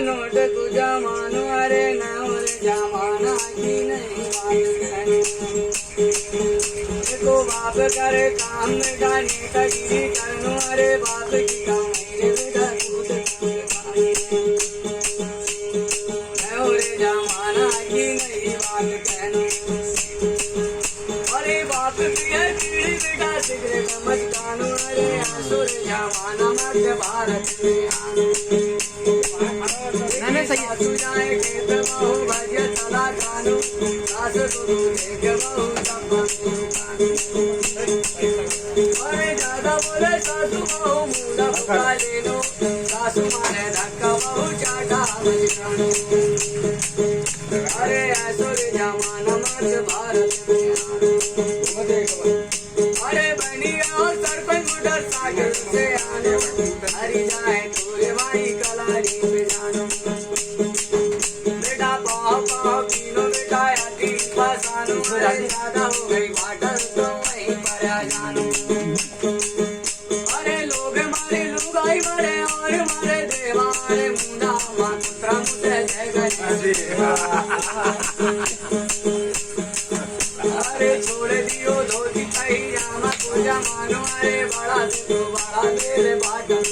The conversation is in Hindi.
नोट को जमानो अरे न और जमाना की नहीं देखो बाप करे काम में गाने का गिरी करनो अरे बाप की कमाई बेटा दूध और जमाना की नहीं बात कहनो अरे बाप की है पीढ़ी बेटा सिगरेट मत कानो अरे आसुर जमाना मत भारत में आनो सासु जाए खेत बहु भजिया चला खानो सासु को देख बहु अरे दादा बोले सासु बहु मुंडा फुका ले लो सासु मारे धक्का बहु चाटा बजानो अरे ऐसो रे जमाना मत भारत में आनो अरे बनिया और सरपंच मोटरसाइकिल से आने हरी जाए तोरे भाई कलारी पे जानो बसानो अरे ज्यादा हो गई वाटर तो वहीं पर आ जानो अरे लोग मारे लुगाई मारे और मारे देवा मारे मुंडा मात्रा मुझे जय गणेश अरे छोड़ दियो धोती कही जामा को जमानो अरे बड़ा से तो बड़ा दे बाटन